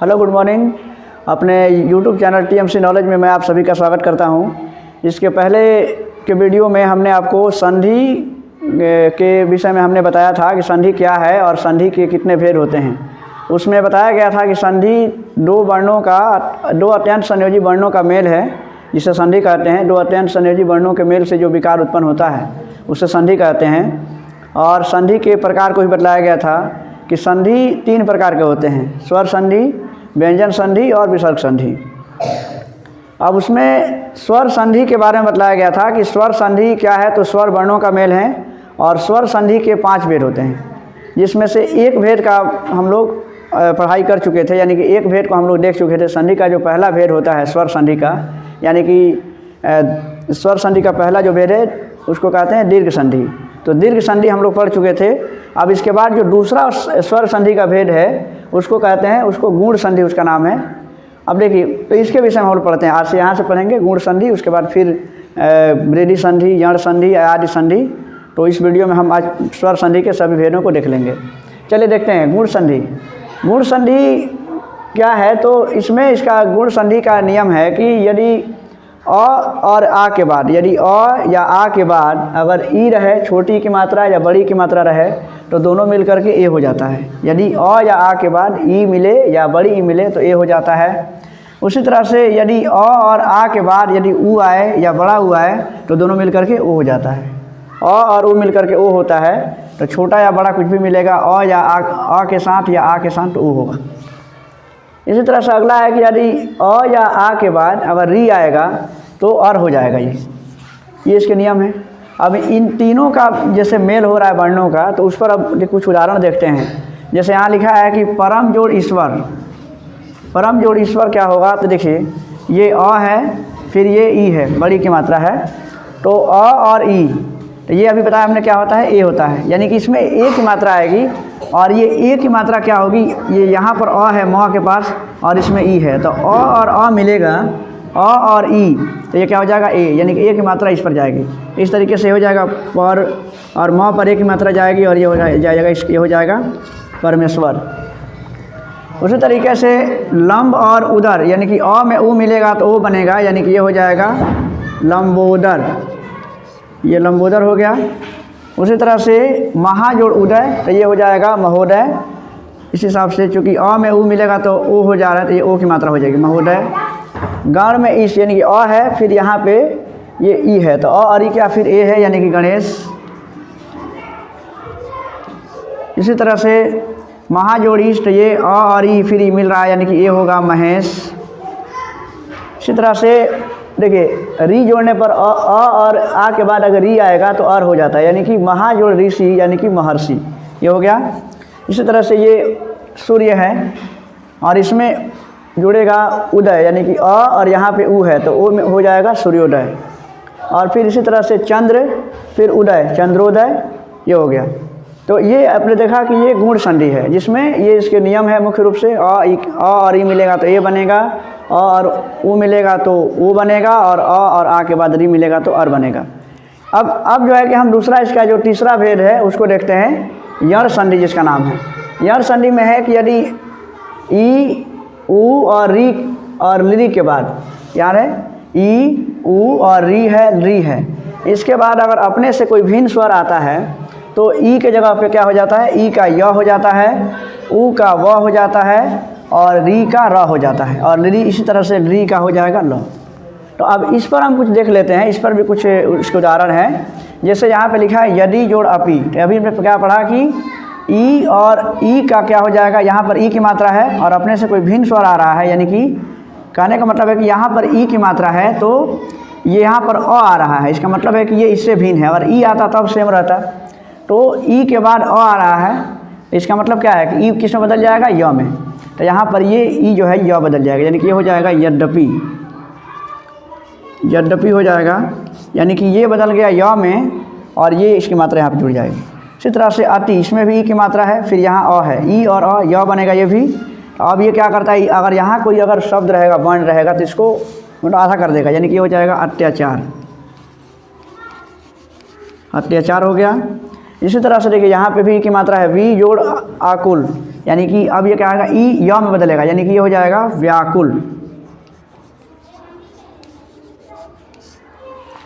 Hello, good morning. अपने YouTube channel TMC knowledge में मैं आप सभी का स्वागत करता हूं। इसके पहले के वीडियो में हमने आपको संधि के विषय में हमने बताया था कि संधि क्या है और संधि के कितने भेद होते हैं। उसमें बताया गया था कि संधि दो अत्यंत संयोजी वर्णों का मेल है, जिसे संधि कहते हैं। दो अत्यंत संयोजी वर्णों के मेल से जो विकार उत्पन्न होता है उसे संधि कहते हैं। और संधि के प्रकार को भी बताया गया था कि संधि 3 प्रकार के होते हैं: स्वर संधि, व्यंजन संधि और विसर्ग संधि। अब उसमें स्वर संधि के बारे में बताया गया था कि स्वर संधि क्या है, तो स्वर वर्णों का मेल है और स्वर संधि के 5 भेद होते हैं, जिसमें से एक भेद का हम लोग पढ़ाई कर चुके थे, यानी कि एक भेद को हम लोग देख चुके थे। संधि का जो पहला भेद होता है स्वर संधि का, यानी कि स्वर संधि का पहला जो भेद है उसको कहते हैं दीर्घ संधि। तो दीर्घ संधि हम लोग पढ़ चुके थे। अब इसके बाद जो दूसरा स्वर संधि का भेद है उसको कहते हैं, उसको गूढ़ संधि उसका नाम है। अब देखिए, तो इसके विषय में हम लोग पढ़ते हैं। आज से यहाँ से पढ़ेंगे गूढ़ संधि, उसके बाद फिर वृद्धि संधि, यण संधि, आदि संधि। तो इस वीडियो में हम आज स्वर संधि के सभी भेदों को देख लेंगे। चलिए देखते हैं गूढ़ संधि। गूढ़ संधि क्या है, तो इसमें इसका गूढ़ संधि का नियम है कि यदि अ और आ के बाद, यदि अ या आ के बाद अगर ई रहे, छोटी की मात्रा या बड़ी की मात्रा रहे, तो दोनों मिल करके ए हो जाता है। यदि अ या आ के बाद ई मिले या बड़ी ई मिले तो ए हो जाता है। उसी तरह से यदि अ और आ के बाद यदि ऊ आए या बड़ा ऊ आए तो दोनों मिल करके ओ हो जाता है। अ और ऊ मिल करके ओ होता है। तो छोटा या बड़ा कुछ भी मिलेगा, अ या आ के साथ या आ के साथ, तो ओ होगा। इसी तरह से अगला है कि यदि अ या आ के बाद अगर री आएगा तो अर हो जाएगा। ये इसके नियम है। अब इन तीनों का जैसे मेल हो रहा है वर्णों का, तो उस पर अब कुछ उदाहरण देखते हैं। जैसे यहाँ लिखा है कि परम जोड़ ईश्वर। परम जोड़ ईश्वर क्या होगा, तो देखिए ये अ है, फिर ये ई है, बड़ी की मात्रा है, तो अ और ई, तो ये अभी बताया हमने क्या होता है, ए होता है। यानी कि इसमें ए की मात्रा आएगी और ये ए की मात्रा क्या होगी, ये यहाँ पर अ है म के पास और इसमें ई है, तो अ और अ मिलेगा, अ और ई, तो ये क्या हो जाएगा, ए, यानी कि ए की मात्रा इस पर जाएगी। इस तरीके से हो जाएगा पर और म पर ए की मात्रा जाएगी और ये हो जाएगा, ये हो जाएगा परमेश्वर। उसी तरीके से लंब और उदर, यानी कि अ में ऊ मिलेगा तो ओ बनेगा, यानी कि ये हो जाएगा लंबोदर। ये लंबोदर हो गया। उसी तरह से महाजोड़ उदय, तो ये हो जाएगा महोदय। इस हिसाब से चूँकि अ में ऊ मिलेगा तो ओ हो जा रहा है, तो ये ओ की मात्रा हो जाएगी महोदय। गण में ईश, यानी कि अ है, फिर यहाँ पे ये ई है, तो अ और ई क्या, फिर ए है, यानी कि गणेश। इसी तरह से महाजोड़ ईश, तो ये अ और ई फिर ई मिल रहा है, यानी कि ए होगा महेश। इसी तरह से देखिए री जोड़ने पर अ और आ के बाद अगर री आएगा तो अर हो जाता है, यानी कि महाजोड़ ऋषि, यानी कि महर्षि, ये हो गया। इसी तरह से ये सूर्य है और इसमें जुड़ेगा उदय, यानी कि अ और यहाँ पे ऊ है, तो ओ में हो जाएगा सूर्योदय। और फिर इसी तरह से चंद्र, फिर उदय, चंद्रोदय, ये हो गया। तो ये आपने देखा कि ये गूढ़ संधि है, जिसमें ये इसके नियम है मुख्य रूप से। अ और ई मिलेगा तो ए बनेगा, अ और ऊ मिलेगा तो ओ बनेगा, और अ और आ के बाद री मिलेगा तो अर बनेगा। अब जो है कि हम दूसरा इसका जो तीसरा भेद है उसको देखते हैं, यण संधि जिसका नाम है। यण संधि में है कि यदि ई, ऊ और री और ली के बाद, यानी ई, ऊ और री है, इसके बाद अगर अपने से कोई भिन्न स्वर आता है तो ई के जगह पे क्या हो जाता है, ई का य हो जाता है, ऊ का व हो जाता है और री का र हो जाता है, और ली इसी तरह से री का हो जाएगा ल। तो अब इस पर हम कुछ देख लेते हैं। इस पर भी कुछ इसके उदाहरण है। जैसे यहाँ पे लिखा है यदि जोड़ अपी, तो अभी हमने क्या पढ़ा कि ई और ई का क्या हो जाएगा, यहाँ पर ई की मात्रा है और अपने से कोई भिन्न स्वर आ रहा है, यानी कि कहने का मतलब है कि यहाँ पर ई की मात्रा है तो ये यहाँ पर अ आ रहा है, इसका मतलब है कि ये इससे भिन्न है। अगर ई आता तब सेम रहता, तो ई के बाद अ आ रहा है, इसका मतलब क्या है कि ई किस में बदल जाएगा, य में। तो यहाँ पर ये ई जो है य बदल जाएगा, यानी कि ये हो जाएगा यद्यपि, यद्यपि हो जाएगा, यानी कि ये बदल गया य में और ये इसकी मात्रा यहाँ पर जुड़ जाएगी। इसी तरह से अति, इसमें भी ई की मात्रा है, फिर यहाँ अ है, ई और अ, य बनेगा ये भी। अब ये क्या करता है, अगर यहाँ कोई अगर शब्द रहेगा, वर्ण रहेगा, तो इसको मतलब आधा कर देगा, यानी कि ये हो जाएगा अत्याचार। अत्याचार हो गया। इसी तरह से देखिए यहाँ पे भी की मात्रा है वी जोड़ आकुल, यानी कि अब ये क्या आएगा ई य में बदलेगा, यानी कि ये हो जाएगा व्याकुल।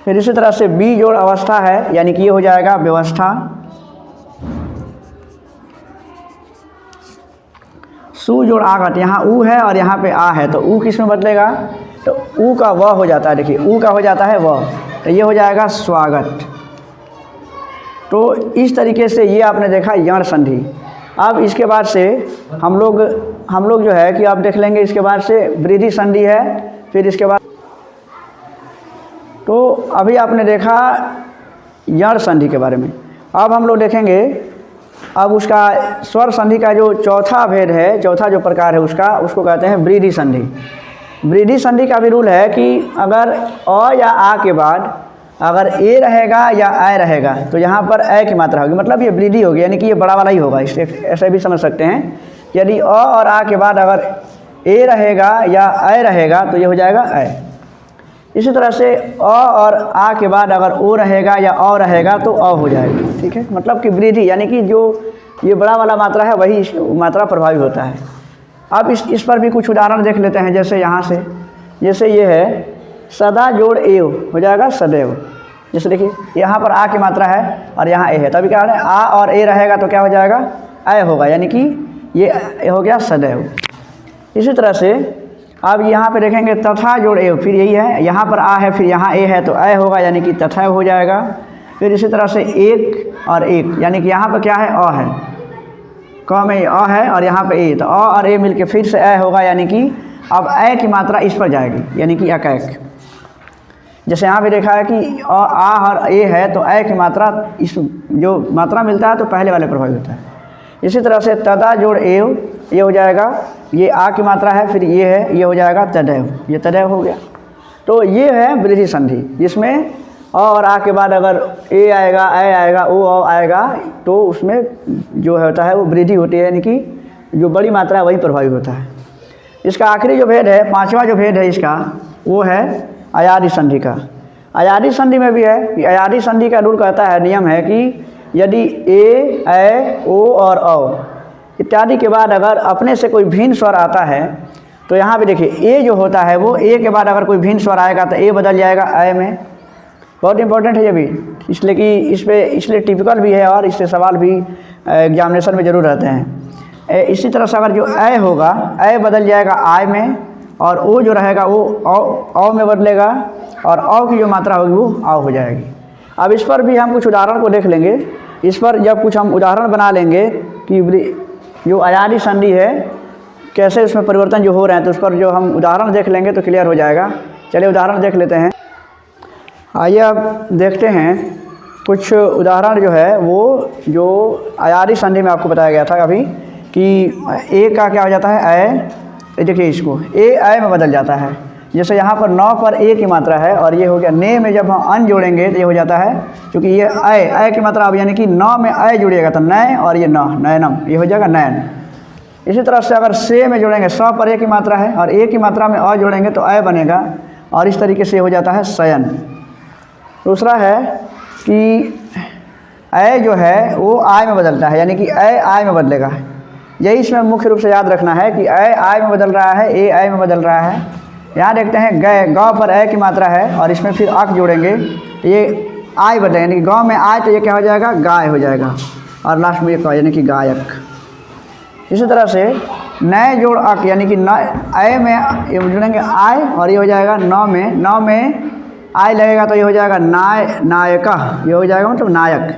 फिर इसी तरह से बी जोड़ अवस्था है, यानी कि ये हो जाएगा व्यवस्था। सु जोड़ आगत, यहाँ ऊ है और यहाँ पे आ है, तो ऊ किस में बदलेगा, तो ऊ का व हो जाता है। देखिए ऊ का हो जाता है व, तो ये हो जाएगा स्वागत। तो इस तरीके से ये आपने देखा यण संधि। अब इसके बाद से हम लोग जो है कि आप देख लेंगे, इसके बाद से वृद्धि संधि है। फिर इसके बाद तो अभी आपने देखा यण संधि के बारे में। अब हम लोग देखेंगे अब उसका स्वर संधि का जो चौथा भेद है, चौथा जो प्रकार है उसको कहते हैं वृद्धि संधि। वृद्धि संधि का भी रूल है कि अगर अ या आ के बाद अगर ए रहेगा या आय रहेगा तो यहाँ पर ए की मात्रा होगी, मतलब ये वृद्धि होगी, यानी कि ये बड़ा वाला ही होगा। इसे ऐसे भी समझ सकते हैं, यदि अ और आ के बाद अगर ए रहेगा या आय रहेगा तो ये हो जाएगा आय। इसी तरह से अ और आ के बाद अगर ओ रहेगा या अ रहेगा तो अ हो जाएगा। ठीक है, मतलब कि वृद्धि, यानी कि जो ये बड़ा वाला मात्रा है वही मात्रा प्रभावी होता है। अब इस पर भी कुछ उदाहरण देख लेते हैं। जैसे यहाँ से, जैसे ये है सदा जोड़ एव हो जाएगा सदैव। जैसे देखिए यहाँ पर आ की मात्रा है और यहाँ ए है, तभी क्या है आ और ए रहेगा तो क्या हो जाएगा अय होगा, यानी कि ये हो गया सदैव। इसी तरह से अब यहाँ पे देखेंगे तथा जोड़ एव, फिर यही है, यहाँ पर आ है फिर यहाँ ए है तो अय होगा, यानी कि तथा हो जाएगा। फिर इसी तरह से एक और एक, यानी कि यहाँ पर क्या है अ है, क में अ है और यहाँ पे ए, तो अ और ए मिलके फिर से अय होगा, यानी कि अब अय की मात्रा इस पर जाएगी, यानी कि अकैक। जैसे यहाँ भी देखा है कि आ और ए है तो अय की मात्रा इस जो मात्रा मिलता है तो पहले वाले प्रभावी होता है। इसी तरह से तदा जोड़ एव, ये हो जाएगा, ये आ की मात्रा है फिर ये है, ये हो जाएगा तदैव, ये तदैव हो गया। तो ये है वृद्धि संधि, जिसमें अ और आ के बाद अगर ए आएगा, अय आएगा, ओ अ आएगा तो उसमें जो होता है वो वृद्धि होती है, यानी कि जो बड़ी मात्रा है वही प्रभावी होता है। इसका आखिरी जो भेद है, पांचवा जो भेद है इसका, वो है अयादि संधि का। अयादि संधि में भी है कि अयादि संधि का रूल कहता है, नियम है कि यदि ए, ऐ, ओ और औ इत्यादि के बाद अगर अपने से कोई भिन्न स्वर आता है तो यहाँ पे देखिए ए जो होता है वो ए के बाद अगर कोई भिन्न स्वर आएगा तो ए बदल जाएगा अय में। बहुत इंपॉर्टेंट है ये भी, इसलिए कि इसलिए टिपिकल भी है और इससे सवाल भी एग्जामिनेशन में ज़रूर रहते हैं। इसी तरह से अगर जो अय होगा, अय बदल जाएगा आय में, और ओ जो रहेगा वो औ में बदलेगा, और औ की जो मात्रा होगी वो आओ हो जाएगी। अब इस पर भी हम कुछ उदाहरण को देख लेंगे। इस पर जब कुछ हम उदाहरण बना लेंगे कि जो अयादि संधि है कैसे उसमें परिवर्तन जो हो रहे हैं, तो उस पर जो हम उदाहरण देख लेंगे तो क्लियर हो जाएगा। चलिए उदाहरण देख लेते हैं। आइए अब देखते हैं कुछ उदाहरण जो है वो जो अयादि संधि में आपको बताया गया था अभी कि ए का क्या हो जाता है अय। देखिए इसको ए अय में बदल जाता है। जैसे यहाँ पर नौ पर ए की मात्रा है और ये हो गया ने में जब हम अन जोड़ेंगे तो ये हो जाता है, क्योंकि ये अय की मात्रा अब यानी कि नौ में अय जुड़ेगा तो नय, और ये नौ नयनम, ये हो जाएगा नयन। इसी तरह से अगर से में जोड़ेंगे, स पर ए की मात्रा है और ए की मात्रा में अ जोड़ेंगे तो अय बनेगा, और इस तरीके से हो जाता है शयन। दूसरा है कि अय जो है वो आय में बदलता है, यानी कि अय आय में बदलेगा। यही इसमें मुख्य रूप से याद रखना है कि अय आय में बदल रहा है, ए आय में बदल रहा है। यहाँ देखते हैं गय, गाँव पर अय की मात्रा है और इसमें फिर अक जोड़ेंगे तो ये आय बदलेगा, यानी कि गाँव में आय तो ये क्या हो जाएगा गाय हो जाएगा, और लास्ट में ये यानी कि गायक। इसी तरह से नए जोड़ अक, यानी कि अय में ये जोड़ेंगे आय और ये हो जाएगा नौ में आय लगेगा तो ये हो जाएगा नायका, ये हो जाएगा मतलब नायक,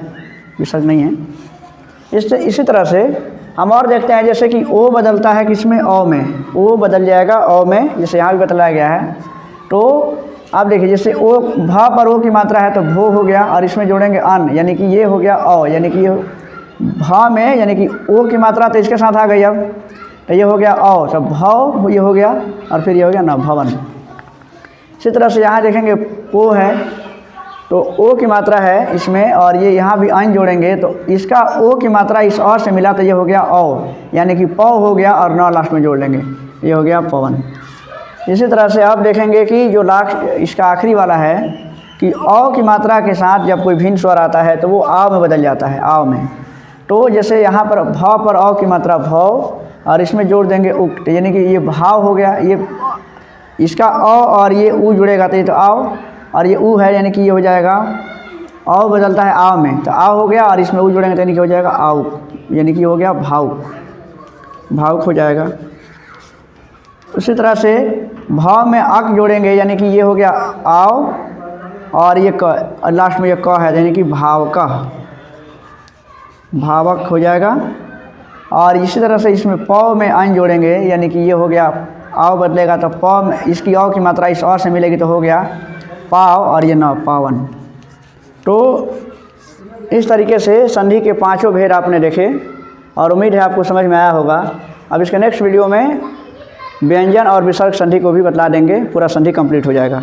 विसर्ग नहीं है। इसी तरह से हम और देखते हैं, जैसे कि ओ बदलता है किसमें ओ में, ओ बदल जाएगा ओ में, जैसे यहाँ भी बतलाया गया है। तो आप देखिए जैसे ओ भ पर ओ की मात्रा है तो भो हो गया, और इसमें जोड़ेंगे अन, यानी कि ये हो गया ओ, यानी कि ये भ में यानी कि ओ की मात्रा तो इसके साथ आ गई, अब तो ये हो गया ओ, तो भव ये हो गया, और फिर ये हो गया न भवन। इसी तरह से यहाँ देखेंगे पो है तो ओ की मात्रा है इसमें, और ये यहाँ भी अन जोड़ेंगे तो इसका ओ की मात्रा इस और से मिला तो ये हो गया ओ, यानी कि पौ हो गया, और नौ लास्ट में जोड़ लेंगे, ये हो गया पवन। इसी तरह से आप देखेंगे कि जो लास्ट इसका आखिरी वाला है कि औ की मात्रा के साथ जब कोई भिन्न स्वर आता है तो वो आव में बदल जाता है, आव में। तो जैसे यहाँ पर भाव पर औ की मात्रा भव और इसमें जोड़ देंगे उक्त, यानी कि ये भाव हो गया, ये इसका औ और ये ऊ जुड़ेगा तो ये तो आव, और ये ऊ है यानी कि ये हो जाएगा औ बदलता है आव में, तो आव हो गया, और इसमें ऊ जुड़ेंगे तो यानी कि हो जाएगा आव, यानी कि हो गया भावुक, भावुक हो जाएगा। उसी तरह से भाव में अक जोड़ेंगे यानी कि ये हो गया आव, और ये क, लास्ट में ये क है यानी कि भावक, भावक हो जाएगा। और इसी तरह से इसमें पौ में अन जोड़ेंगे यानी कि ये हो गया आव बदलेगा तो पौ में इसकी औ की मात्रा इस और से मिलेगी तो हो गया पाव, और ये न पावन। तो इस तरीके से संधि के पांचों भेद आपने देखे और उम्मीद है आपको समझ में आया होगा। अब इसके नेक्स्ट वीडियो में व्यंजन और विसर्ग संधि को भी बतला देंगे, पूरा संधि कंप्लीट हो जाएगा।